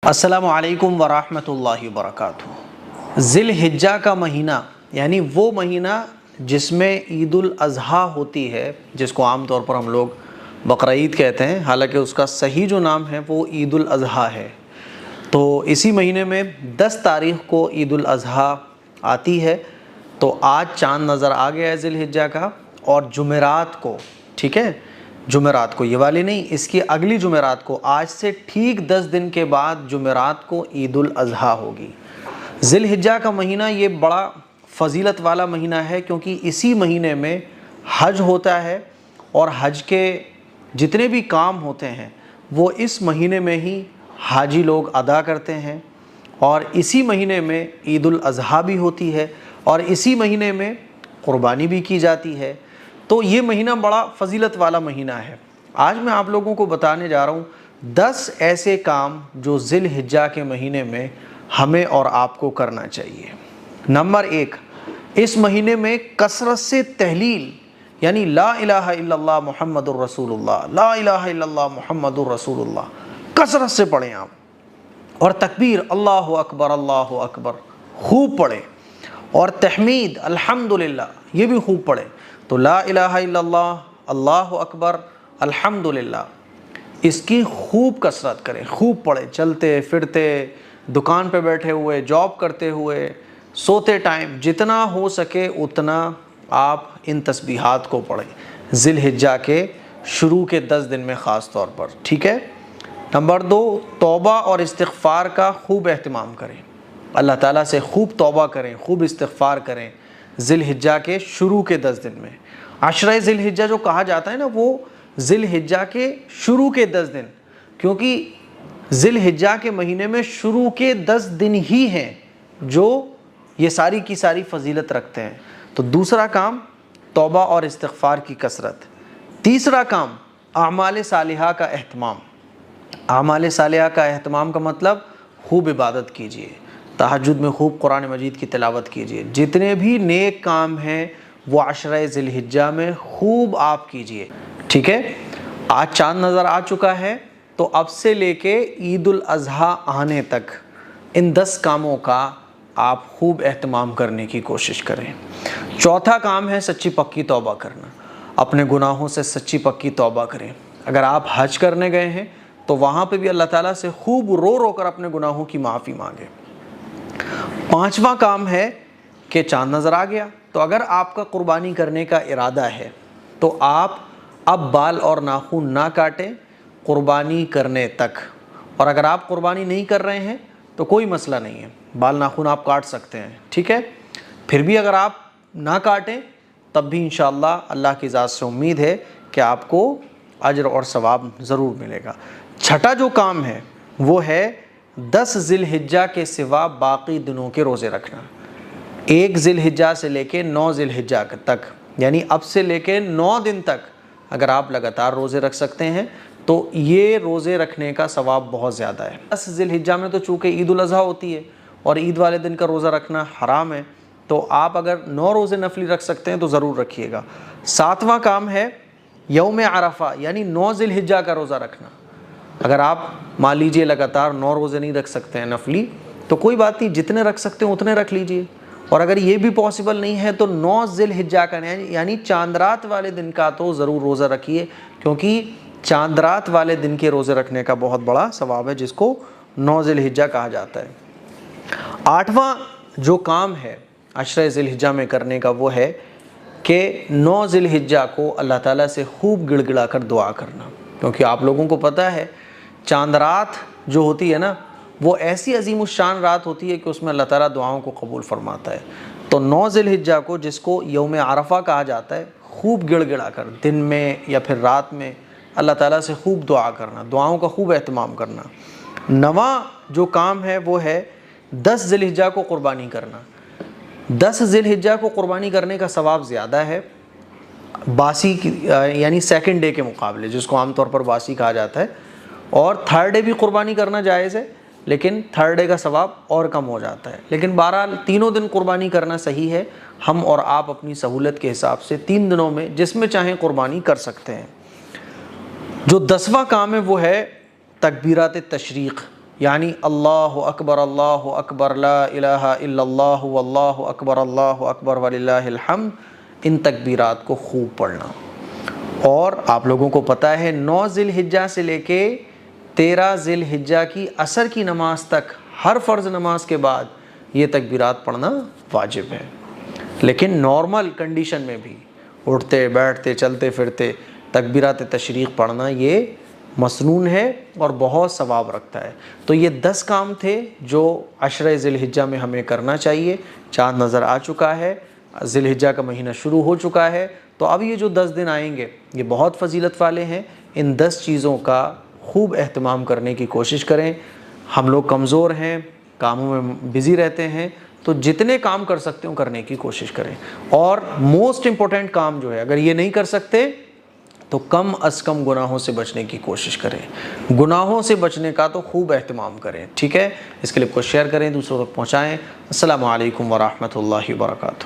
السلام علیکم ورحمۃ اللہ وبرکاتہ۔ ذی الحجہ کا مہینہ یعنی وہ مہینہ جس میں عید الاضحیٰ ہوتی ہے، جس کو عام طور پر ہم لوگ بقرعید کہتے ہیں، حالانکہ اس کا صحیح جو نام ہے وہ عید الاضحیٰ ہے۔ تو اسی مہینے میں 10 تاریخ کو عید الاضحیٰ آتی ہے۔ تو آج چاند نظر آ گیا ہے ذی الحجہ کا، اور جمعرات کو، ٹھیک ہے، جمعرات کو، یہ والی نہیں، اس کی اگلی جمعرات کو، آج سے ٹھیک 10 دن کے بعد جمعرات کو عید الاضحیٰ ہوگی۔ ذی الحجہ کا مہینہ یہ بڑا فضیلت والا مہینہ ہے، کیونکہ اسی مہینے میں حج ہوتا ہے، اور حج کے جتنے بھی کام ہوتے ہیں وہ اس مہینے میں ہی حاجی لوگ ادا کرتے ہیں، اور اسی مہینے میں عید الاضحیٰ بھی ہوتی ہے، اور اسی مہینے میں قربانی بھی کی جاتی ہے۔ تو یہ مہینہ بڑا فضیلت والا مہینہ ہے۔ آج میں آپ لوگوں کو بتانے جا رہا ہوں 10 ایسے کام جو ذی الحجہ کے مہینے میں ہمیں اور آپ کو کرنا چاہیے۔ نمبر 1، اس مہینے میں کثرت سے تہلیل یعنی لا الہ الا اللہ محمد الرسول اللہ، لا الہ الا اللہ محمد الرسول اللہ کثرت سے پڑھیں آپ، اور تکبیر اللہ اکبر خوب پڑھیں، اور تحمید الحمدللہ یہ بھی خوب پڑھیں۔ تو لا الہ الا اللہ، اللہ اکبر، الحمدللہ، اس کی خوب کثرت کریں، خوب پڑھیں، چلتے پھرتے، دکان پہ بیٹھے ہوئے، جاب کرتے ہوئے، سوتے ٹائم، جتنا ہو سکے اتنا آپ ان تسبیحات کو پڑھیں ذی الحجہ کے شروع کے 10 دن میں خاص طور پر، ٹھیک ہے۔ نمبر 2، توبہ اور استغفار کا خوب اہتمام کریں، اللہ تعالیٰ سے خوب توبہ کریں، خوب استغفار کریں ذی الحجہ کے شروع کے 10 دن میں۔ عشرہ ذی الحجہ جو کہا جاتا ہے نا، وہ ذی الحجہ کے شروع کے 10 دن، کیونکہ ذی الحجہ کے مہینے میں شروع کے 10 دن ہی ہیں جو یہ ساری کی ساری فضیلت رکھتے ہیں۔ تو دوسرا کام توبہ اور استغفار کی کثرت۔ تیسرا کام اعمال صالحہ کا اہتمام۔ اعمال صالحہ کا اہتمام کا مطلب خوب عبادت کیجیے، تہجد میں خوب قرآن مجید کی تلاوت کیجیے، جتنے بھی نیک کام ہیں وہ عشرہ ذی الحجہ میں خوب آپ کیجیے، ٹھیک ہے۔ آج چاند نظر آ چکا ہے، تو اب سے لے کے عید الاضحیٰ آنے تک ان 10 کاموں کا آپ خوب اہتمام کرنے کی کوشش کریں۔ چوتھا کام ہے سچی پکی توبہ کرنا، اپنے گناہوں سے سچی پکی توبہ کریں۔ اگر آپ حج کرنے گئے ہیں تو وہاں پہ بھی اللہ تعالیٰ سے خوب رو رو کر اپنے گناہوں کی معافی مانگیں۔ پانچواں کام ہے کہ چاند نظر آ گیا، تو اگر آپ کا قربانی کرنے کا ارادہ ہے تو آپ اب بال اور ناخن نہ کاٹیں قربانی کرنے تک، اور اگر آپ قربانی نہیں کر رہے ہیں تو کوئی مسئلہ نہیں ہے، بال ناخن آپ کاٹ سکتے ہیں، ٹھیک ہے۔ پھر بھی اگر آپ نہ کاٹیں تب بھی انشاءاللہ اللہ کی ذات سے امید ہے کہ آپ کو اجر اور ثواب ضرور ملے گا۔ چھٹا جو کام ہے وہ ہے 10 ذی الحجہ کے سوا باقی دنوں کے روزے رکھنا۔ 1 ذی الحجہ سے لے کے 9 ذی الحجہ تک، یعنی اب سے لے کے 9 دن تک اگر آپ لگاتار روزے رکھ سکتے ہیں تو یہ روزے رکھنے کا ثواب بہت زیادہ ہے۔ 10 ذی الحجہ میں تو چونکہ عید الاضحیٰ ہوتی ہے اور عید والے دن کا روزہ رکھنا حرام ہے، تو آپ اگر 9 روزے نفلی رکھ سکتے ہیں تو ضرور رکھیے گا۔ 7واں کام ہے یوم عرفہ یعنی 9 ذی الحجہ کا روزہ رکھنا۔ اگر آپ مان لیجئے لگاتار 9 روزے نہیں رکھ سکتے ہیں نفلی تو کوئی بات نہیں، جتنے رکھ سکتے ہیں اتنے رکھ لیجئے، اور اگر یہ بھی پاسبل نہیں ہے تو 9 ذی الحجہ کا یعنی چاند رات والے دن کا تو ضرور روزہ رکھیے، کیونکہ چاند رات والے دن کے روزے رکھنے کا بہت بڑا ثواب ہے، جس کو 9 ذی الحجہ کہا جاتا ہے۔ 8واں جو کام ہے عشرہ ذی الحجہ میں کرنے کا وہ ہے کہ 9 ذی الحجہ کو اللہ تعالیٰ سے خوب گڑ گڑا کر دعا کرنا، کیونکہ آپ لوگوں کو پتہ ہے چاند رات جو ہوتی ہے نا وہ ایسی عظیم الشان رات ہوتی ہے کہ اس میں اللہ تعالیٰ دعاؤں کو قبول فرماتا ہے۔ تو 9 ذی الحجہ کو، جس کو یوم عرفہ کہا جاتا ہے، خوب گڑ گڑا کر دن میں یا پھر رات میں اللہ تعالیٰ سے خوب دعا کرنا، دعاؤں کا خوب اہتمام کرنا۔ 9واں جو کام ہے وہ ہے 10 ذی الحجہ کو قربانی کرنا۔ 10 ذی الحجہ کو قربانی کرنے کا ثواب زیادہ ہے باسی یعنی سیکنڈ ڈے کے مقابلے، جس کو عام طور پر باسی کہا جاتا ہے، اور تھرڈ ڈے بھی قربانی کرنا جائز ہے لیکن تھرڈ ڈے کا ثواب اور کم ہو جاتا ہے، لیکن بہرحال تینوں دن قربانی کرنا صحیح ہے۔ ہم اور آپ اپنی سہولت کے حساب سے 3 دنوں میں جس میں چاہیں قربانی کر سکتے ہیں۔ جو 10واں کام ہے وہ ہے تکبیرات تشریق یعنی اللہ اکبر لا الہ الا اللہ واللہ اکبر وللہ الحمد، ان تکبیرات کو خوب پڑھنا۔ اور آپ لوگوں کو پتہ ہے 9 ذی الحجہ سے لے کے 13 ذی الحجہ کی عصر کی نماز تک ہر فرض نماز کے بعد یہ تکبیرات پڑھنا واجب ہے، لیکن نارمل کنڈیشن میں بھی اٹھتے بیٹھتے چلتے پھرتے تکبیرات تشریق پڑھنا یہ مسنون ہے اور بہت ثواب رکھتا ہے۔ تو یہ 10 کام تھے جو عشرہ ذی الحجہ میں ہمیں کرنا چاہیے۔ چاند نظر آ چکا ہے، ذی الحجہ کا مہینہ شروع ہو چکا ہے، تو اب یہ جو 10 دن آئیں گے یہ بہت فضیلت والے ہیں۔ ان 10 چیزوں کا خوب اہتمام کرنے کی کوشش کریں۔ ہم لوگ کمزور ہیں، کاموں میں بزی رہتے ہیں، تو جتنے کام کر سکتے ہوں کرنے کی کوشش کریں۔ اور موسٹ امپورٹنٹ کام جو ہے، اگر یہ نہیں کر سکتے تو کم از کم گناہوں سے بچنے کی کوشش کریں۔ گناہوں سے بچنے کا تو خوب اہتمام کریں، ٹھیک ہے؟ اس کلپ کو شیئر کریں، دوسروں تک پہنچائیں۔ السلام علیکم ورحمۃ اللہ وبرکاتہ۔